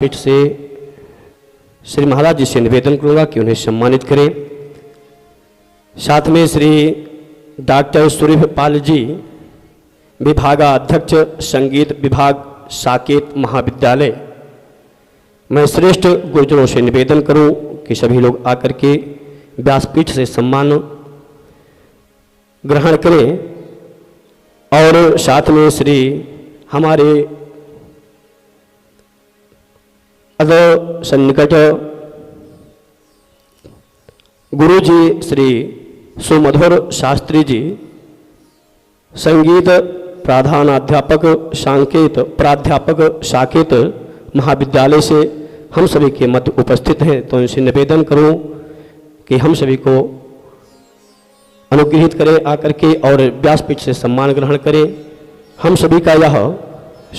व्यासपीठ से श्री महाराज जी से निवेदन करूंगा कि उन्हें सम्मानित करें। साथ में श्री डॉक्टर सूर्यपाल जी विभागाध्यक्ष संगीत विभाग साकेत महाविद्यालय, मैं श्रेष्ठ गुरुजनों से निवेदन करूं कि सभी लोग आकर के व्यासपीठ से सम्मान ग्रहण करें। और साथ में श्री हमारे अदर सन्निकट गुरु जी श्री सुमधुर शास्त्री जी, संगीत प्रधानाध्यापक सांकेत प्राध्यापक साकेत महाविद्यालय से हम सभी के मध्य उपस्थित हैं, तो इनसे निवेदन करूं कि हम सभी को अनुग्रहित करें आकर के और व्यासपीठ से सम्मान ग्रहण करें। हम सभी का यह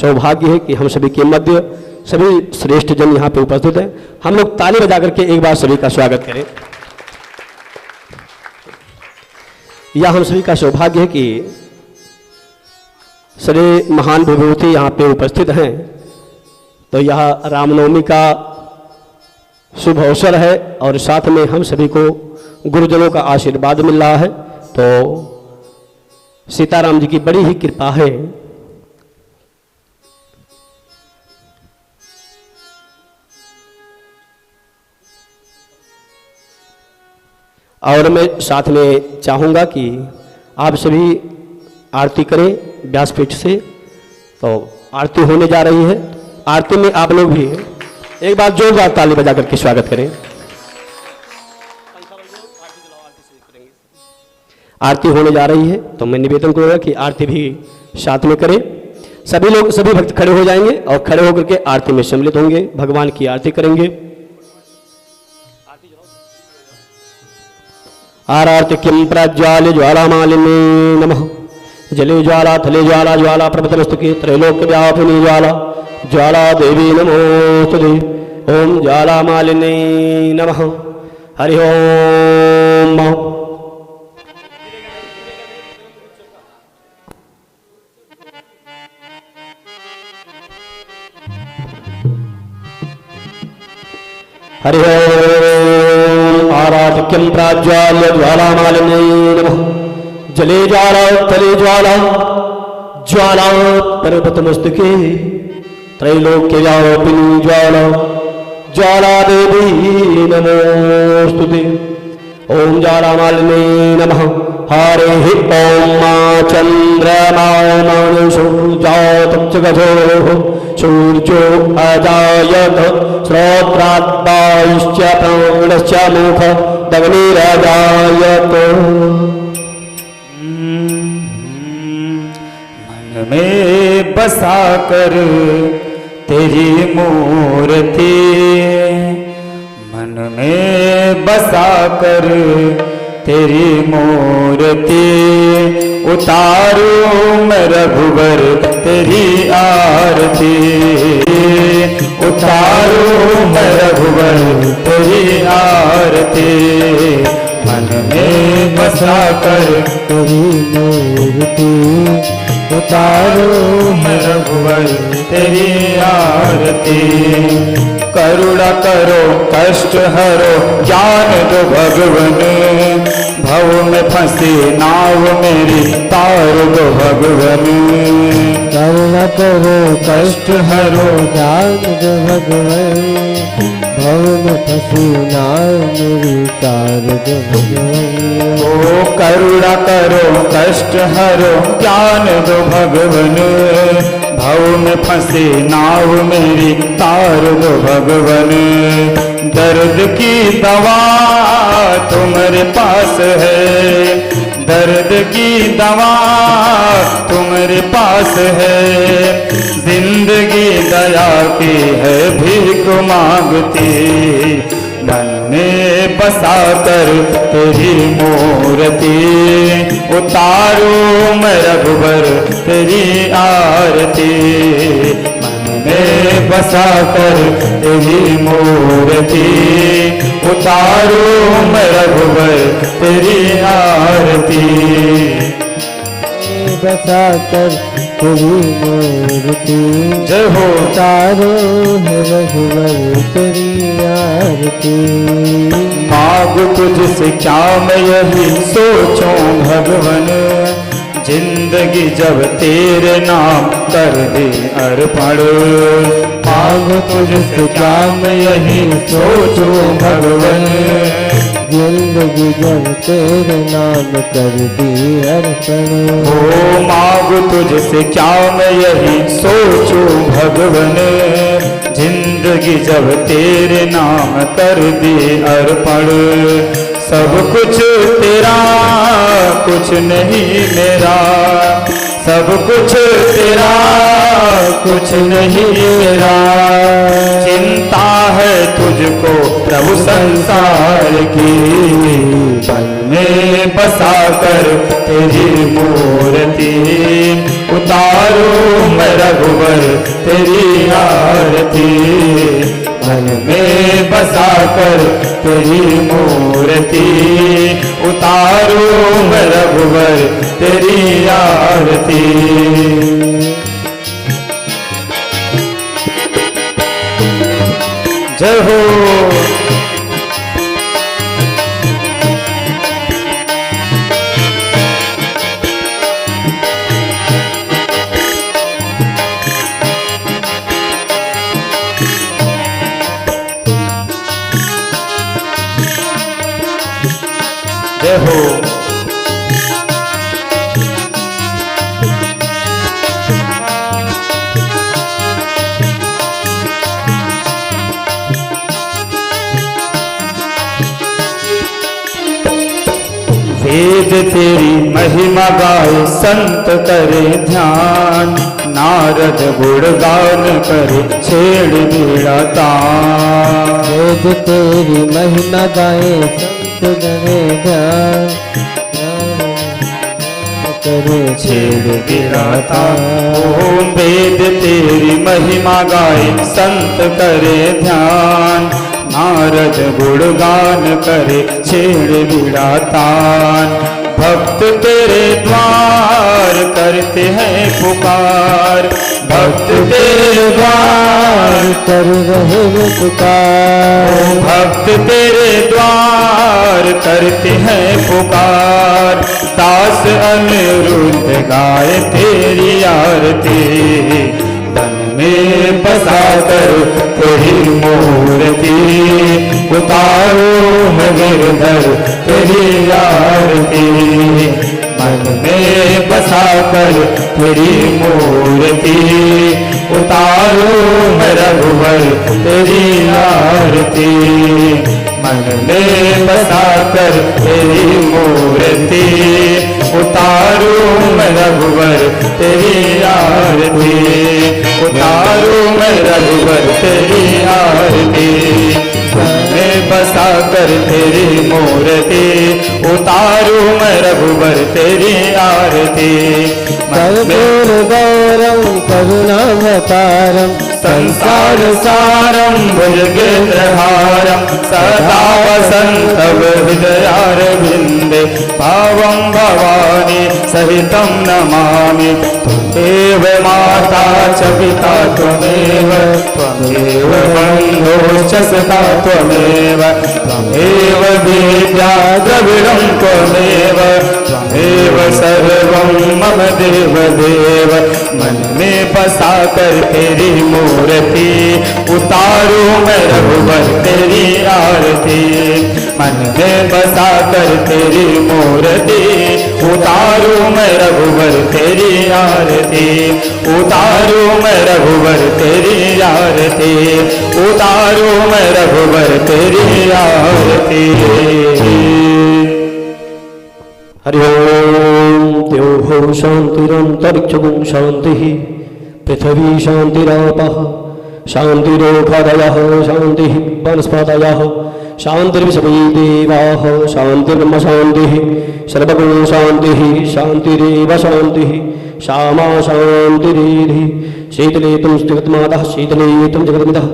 सौभाग्य है कि हम सभी के मध्य सभी श्रेष्ठ जन यहाँ पे उपस्थित हैं। हम लोग ताली बजा करके एक बार सभी का स्वागत करें। यह हम सभी का सौभाग्य है कि श्री महान विभूति यहाँ पे उपस्थित हैं, तो यह रामनवमी का शुभ अवसर है और साथ में हम सभी को गुरुजनों का आशीर्वाद मिल रहा है, तो सीताराम जी की बड़ी ही कृपा है। और मैं साथ में चाहूँगा कि आप सभी आरती करें व्यासपीठ से, तो आरती होने जा रही है। आरती में आप लोग भी एक बार जोरदार ताली बजा करके स्वागत करें। आरती होने जा रही है, तो मैं निवेदन करूँगा कि आरती भी साथ में करें। सभी लोग सभी भक्त खड़े हो जाएंगे और खड़े होकर के आरती में सम्मिलित होंगे, भगवान की आरती करेंगे। आरार्ति किं प्रज्वाल्य ज्वालामालिनी नमः, जले ज्वाला थले ज्वाला ज्वाला प्रभतमस्तके त्रैलोक्य व्यापिनी ज्वाला ज्वाला देवी नमोस्तुते। ओम ज्वालामालिनी नमः। हरि ओम। हरि ओम। आराधिक्यं प्राज्वाल्य ज्वालामालिनी नमः, जले ज्वाला तले ज्वाला ज्वाला पर्वतमस्तके त्रैलोक्य व्यापिनी ज्वाला ज्वाला देवी नमोस्तुते। ओम ज्वालामालिनी नमः। हरिः ओम। मा चन्द्रमा सूर्यात् गजोः सूर्यो अजायत श्रोत्राद्वायुश्च प्राणश्च मुख दग्निरजायत। मन में बसा कर तेरी मूर्ति, मन में बसा कर तेरी मूर्ति, उतारूं मैं रघुवर तेरी आरती, उतारूं मैं रघुवर तेरी आरती। मन में बसा कर तेरी मूर्ति, उतारूं मैं रघुवर तेरी आरती। करुणा करो कष्ट हरो ज्ञान दो भगवन, भव में फंसी नाव मेरी तार दो भगवन। करुणा करो कष्ट हरो ज्ञान दो भगवन, भव में फंसी नाव मेरी तार दो भगवन। ओ करुणा करो कष्ट हरो ज्ञान दो भगवन, भव में फंसी नाव मेरी तार दो भगवन। दर्द की दवा तुम्हारे पास है, दर्द की दवा तुम्हारे पास है, जिंदगी दया की है भीख मांगती। मन में बसा कर तेरी मूर्ति, उतारूं मैं रघुवर तेरी आरती। मन में बसा कर तेरी मूर्ति, उतारूं मैं रघुवर तेरी आरती। बसा कर तेरी मूर्ति। जय हो। उतारो है रघुवर तेरी आरती। मांग तुझसे क्या मैं यही सोचूं भगवन, जिंदगी जब तेरे नाम कर दे अर्पण। मांग तुझसे क्या मैं यही सोचूं भगवन, जिंदगी जब तेरे नाम कर दी अर्पण। ओ मांग तुझसे क्या मैं यही सोचूं भगवन, जिंदगी जब तेरे नाम कर दी अर्पण। सब कुछ तेरा कुछ नहीं मेरा, सब कुछ तेरा कुछ नहीं मेरा। चिंता है तुझको प्रभु संसार की, मन में बसा कर तेरी मूर्ति। उतारो मैं रघुवर तेरी आरती, मन में बसा कर तेरी मूर्ति। उतारो मैं रघुवर तेरी आरती। जय हो। जय हो। वेद तेरी महिमा गाए संत करे ध्यान, नारद गुणगान करे छेड़ बीड़ा तान। वेद तेरी महिमा गाए संत करे ध्यान, करे छेड़ बीड़ा तान। ओम वेद तेरी महिमा गाए संत करे ध्यान, नारद गुणगान करे छेड़ बीड़ा तान। भक्त तेरे द्वार करते हैं पुकार, भक्त तेरे द्वार कर रहे पुकार। भक्त तेरे द्वार करते हैं पुकार। दास अनिरुद्ध गाए तेरी आरती, मन में बसा कर तेरी मूर्ति। उतारो मैं गिरधर तेरी आरती, मन में बसा कर तेरी मूर्ति। उतारो मैं रघुवर तेरी आरती, मन में बसा कर तेरी मूर्ति। उतारो मैं रघुवर तेरी आरती, उतारो मैं रघुवर तेरी आरती। मैं बसा कर तेरी मूर्ति, उतारू मैं रघुवर तेरी आरती। कर्पूर गौरम करुणावतारम, संसार सारम भुजगेन्द्रहारम, सदा वसंतव हृदयारविन्दे, भावं भवानी सहितं नमामि। त्वमेव माता च पिता त्वमेव, त्वमेव बन्धुश्च सखा त्वमेव, त्वमेव विद्या द्रविणं त्वमेव, त्वमेव सर्वं मम देव देव। मन में बसा कर तेरी मूर्ति, उतारू मैं रघुवर तेरी आरती। मन में बसा कर तेरी मूर्ति, उतारू मैं रघुवर तेरी आरती। उतारू मैं रघुवर तेरी आरती, उतारू मैं रघुवर तेरी आरती। हरि ओम। देवो शांतिरंतरिक्षं शांति, पृथ्वी शांतिरापः शांतिरोषधयः, शांति वनस्पतयः, शांतिर्विश्वे देवाः, शांतिर्ब्रह्म शांतिः, सर्वगुण शांतिः, शांतिरेव शांतिः, श्यामा शांतिरेधि। शीतले तुम जगन्माता, शीतले तुम जगन्मितः,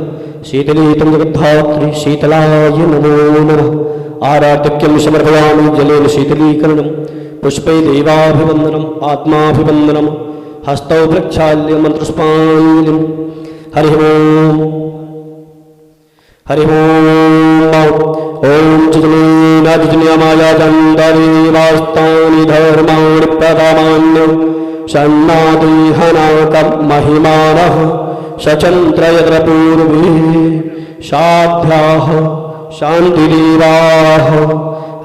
शीतले तुम जगद्धात्री, शीतलाय नमो नमः। आराध्यक्यं समर्पयामि जलेन शीतलीकरणं, पुष्पै देवाभिवंदनम आत्माभिवंदनम हस्तौ प्रक्षाल्य मंत्रपुष्पांजलिं। हरि ओम हरि ओम। ओम चिजनीनाजिजन्यमाया चंदरीवास्तानि धर्माणि प्रथमान्य सन्नादिहनाकं महिमानः सचंत्र यत्र पूर्वे साध्याः शान्तिदेवाः।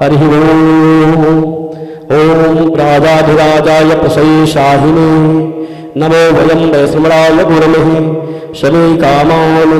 हरि ओम। ओम राजाधिराजाय प्रसयशाहिने नमो वयं वैश्रमणाय गुरमहे शमे कामान्